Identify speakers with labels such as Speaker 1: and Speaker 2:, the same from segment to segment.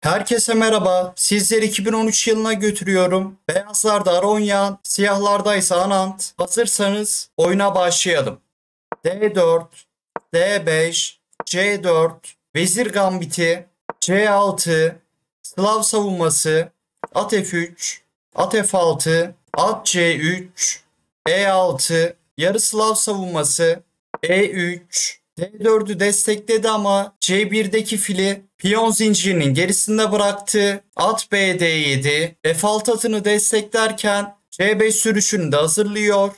Speaker 1: Herkese merhaba. Sizleri 2013 yılına götürüyorum. Beyazlarda Aronyan, siyahlardaysa Anant. Hazırsanız oyuna başlayalım. D4, D5, C4, Vezir Gambiti, C6, Slav savunması, at F3, at F6, at C3, E6, yarı Slav savunması, E3, D4'ü destekledi ama C1'deki fili piyon zincirinin gerisinde bıraktı. At B D7, F6 atını desteklerken C5 sürüşünü de hazırlıyor.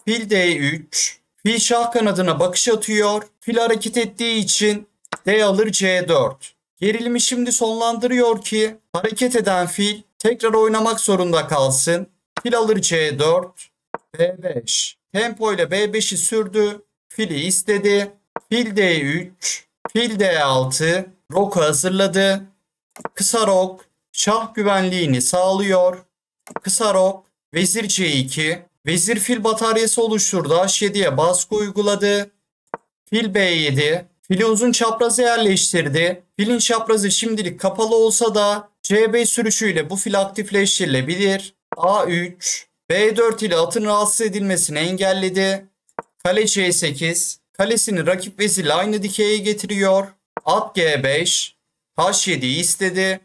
Speaker 1: Fil D3, fil şah kanadına bakış atıyor. Fil hareket ettiği için D alır C4. Gerilimi şimdi sonlandırıyor ki hareket eden fil tekrar oynamak zorunda kalsın. Fil alır C4, B5. Tempo ile B5'i sürdü. Fili istedi. Fil D3, fil D6, roku hazırladı. Kısa rok, şah güvenliğini sağlıyor. Kısa rok, vezir C2, vezir fil bataryası oluşturdu. H7'ye baskı uyguladı. Fil B7, fili uzun çapraza yerleştirdi. Filin çaprazı şimdilik kapalı olsa da C5 sürüşüyle bu fil aktifleştirilebilir. A3, B4 ile atın rahatsız edilmesini engelledi. Kale C8, kalesini rakip vezirle aynı dikeye getiriyor. At G5, H7'yi istedi.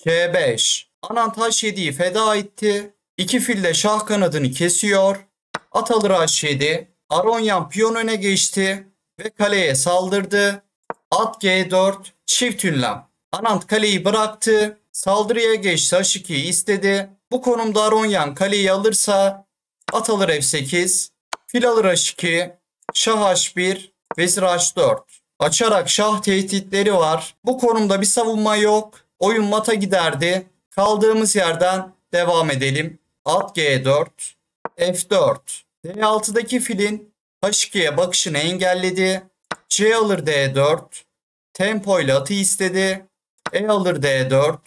Speaker 1: C5, Anant H7'yi feda etti. İki fil de şah kanadını kesiyor. At alır H7, Aronyan piyon öne geçti ve kaleye saldırdı. At G4, çift ünlem. Anant kaleyi bıraktı, saldırıya geçti, H2'yi istedi. Bu konumda Aronyan kaleyi alırsa at alır F8, fil alır H2, şah H1, vezir H4. Açarak şah tehditleri var. Bu konumda bir savunma yok. Oyun mata giderdi. Kaldığımız yerden devam edelim. At G4, F4. D6'daki filin H2'ye bakışını engelledi. C alır D4. Tempo ile atı istedi. E alır D4.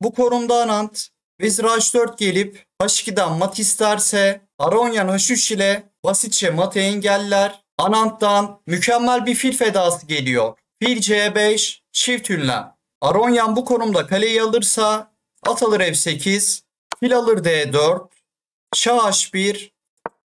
Speaker 1: Bu konumda Anant vezir H4 gelip H2'den mat isterse Aronyan H3 ile basitçe matı engeller. Anant'tan mükemmel bir fil fedası geliyor. Fil C5, çift ünlem. Aronyan bu konumda kaleyi alırsa at alır F8, fil alır D4, şah H1,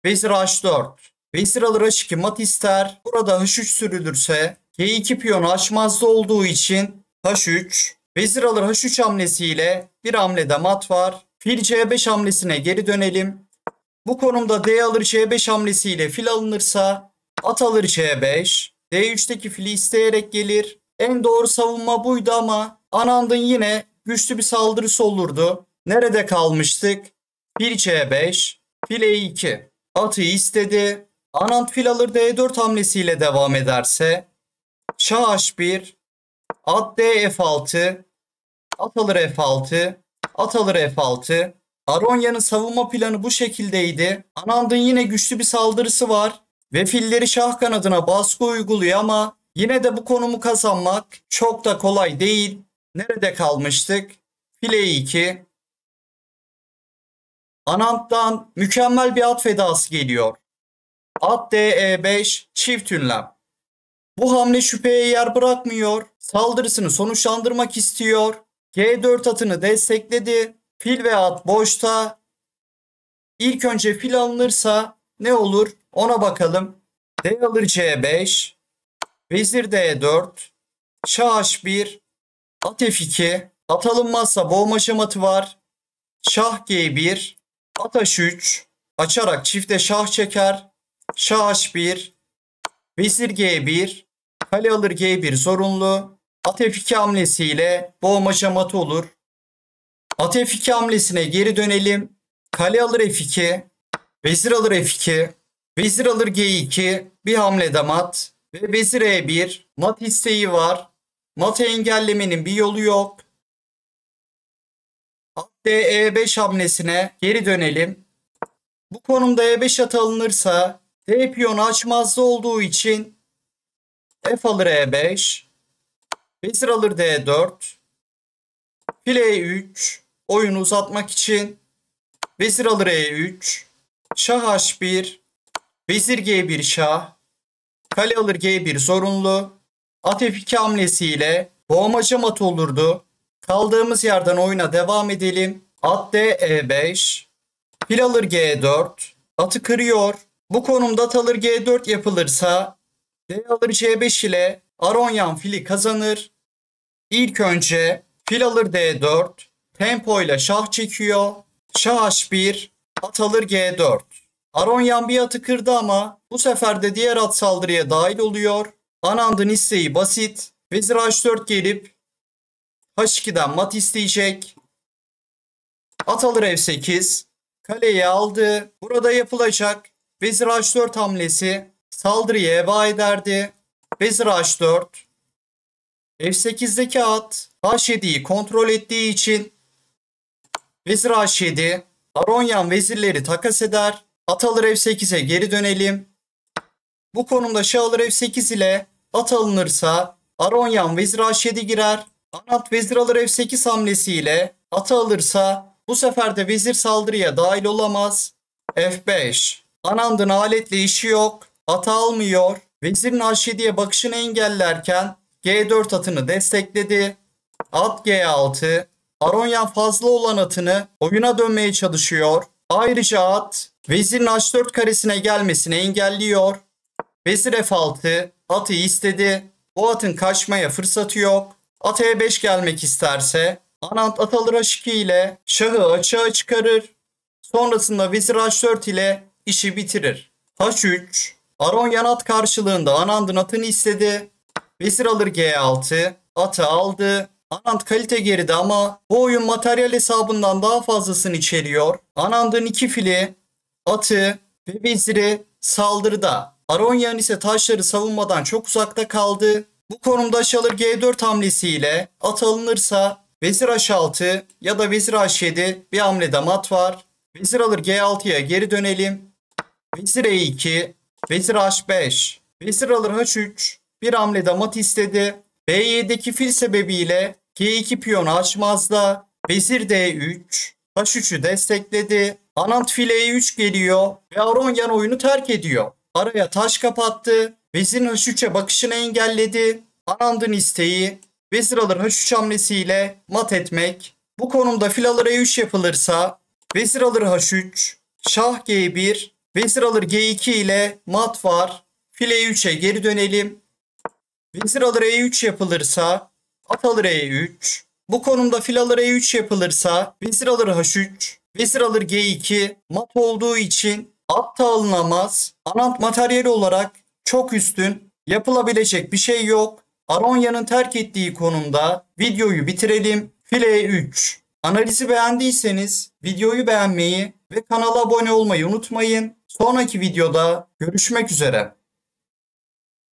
Speaker 1: vezir H4. Vezir alır H2 mat ister. Burada H3 sürülürse G2 piyonu açmazda olduğu için H3. Vezir alır H3 hamlesiyle bir hamlede mat var. Fil C5 hamlesine geri dönelim. Bu konumda D alır C5 hamlesiyle fil alınırsa at alır C5. D3'teki fili isteyerek gelir. En doğru savunma buydu ama Anand'ın yine güçlü bir saldırısı olurdu. Nerede kalmıştık? Fil C5, fil E2. Atı istedi. Anand fil alır D4 hamlesiyle devam ederse şah H1, at D F6, at alır F6, at alır F6. Aronya'nın savunma planı bu şekildeydi. Anand'ın yine güçlü bir saldırısı var ve filleri şah kanadına baskı uyguluyor ama yine de bu konumu kazanmak çok da kolay değil. Nerede kalmıştık? Fil E2. Anand'dan mükemmel bir at fedası geliyor. At D E5, çift ünlem. Bu hamle şüpheye yer bırakmıyor. Saldırısını sonuçlandırmak istiyor. G4 atını destekledi. Fil ve at boşta. İlk önce fil alınırsa ne olur ona bakalım. D alır C5. Vezir D4. Şah H1. At F2. At alınmazsa boğma şamatı var. Şah G1. At H3. Açarak çifte şah çeker. Şah H1. Vezir G1. Kale alır G1 zorunlu. At F2 hamlesiyle boğma şamatı olur. At F2 hamlesine geri dönelim. Kale alır F2. Vezir alır F2. Vezir alır G2. Bir hamlede mat. Ve vezir E1. Mat isteği var. Matı engellemenin bir yolu yok. At D E5 hamlesine geri dönelim. Bu konumda E5 atı alınırsa D piyonu açmazda olduğu için F alır E5. Vezir alır D4. Fil E3. Oyunu uzatmak için vezir alır E3. Şah H1. Vezir G1 şah. Kale alır G1 zorunlu. At F2 hamlesiyle boğmaca mat olurdu. Kaldığımız yerden oyuna devam edelim. At D E5. Fil alır G4. Atı kırıyor. Bu konumda at alır G4 yapılırsa D alır C5 ile Aronyan fili kazanır. İlk önce fil alır D4. Tempo ile şah çekiyor. Şah H1. At alır G4. Aronyan bir atı kırdı ama bu sefer de diğer at saldırıya dahil oluyor. Anand'ın isteği basit. Vezir H4 gelip H2'den mat isteyecek. At alır F8. Kaleyi aldı. Burada yapılacak Vezir H4 hamlesi saldırıyı heba ederdi. Vezir H4. F8'deki at H7'yi kontrol ettiği için Vezir H7. Aronyan vezirleri takas eder. At alır F8'e geri dönelim. Bu konumda şah alır F8 ile at alınırsa Aronyan vezir H7 girer. Anant vezir alır F8 hamlesiyle atı alırsa bu sefer de vezir saldırıya dahil olamaz. F5. Anand'ın aletle işi yok. Atı almıyor. Vezirin H7'ye bakışını engellerken G4 atını destekledi. At G6. Aronyan fazla olan atını oyuna dönmeye çalışıyor. Ayrıca at vezirin H4 karesine gelmesini engelliyor. Vezir F6 atı istedi. Bu atın kaçmaya fırsatı yok. At E5 gelmek isterse Anant at alır H2 ile şahı açığa çıkarır. Sonrasında vezir H4 ile işi bitirir. H3. Aronyan at karşılığında Anand'ın atını istedi. Vezir alır G6. Atı aldı. Anand kalite geride ama bu oyun materyal hesabından daha fazlasını içeriyor. Anand'ın iki fili, atı ve veziri saldırıda. Aronyan ise taşları savunmadan çok uzakta kaldı. Bu konumda şah alır G4 hamlesiyle at alınırsa vezir H6 ya da vezir H7 bir hamlede mat var. Vezir alır G6'ya geri dönelim. Vezir E2, vezir H5, vezir alır H3 bir hamlede mat istedi. B7'deki fil sebebiyle G2 piyonu açmazda. Vezir D3, H3'ü destekledi. Anant fil E3 geliyor ve Aronyan oyunu terk ediyor. Araya taş kapattı. Vezirin H3'e bakışını engelledi. Anand'ın isteği vezir alır H3 hamlesiyle mat etmek. Bu konumda fil alır E3 yapılırsa vezir alır H3, şah G1, vezir alır G2 ile mat var. Fil E3'e geri dönelim. Vezir alır E3 yapılırsa at alır E3. Bu konumda fil alır E3 yapılırsa vezir alır H3, vezir alır G2 mat olduğu için at da alınamaz. Anant materyali olarak çok üstün. Yapılabilecek bir şey yok. Aronyan'ın terk ettiği konumda videoyu bitirelim. Fil E3. Analizi beğendiyseniz videoyu beğenmeyi ve kanala abone olmayı unutmayın. Sonraki videoda görüşmek üzere.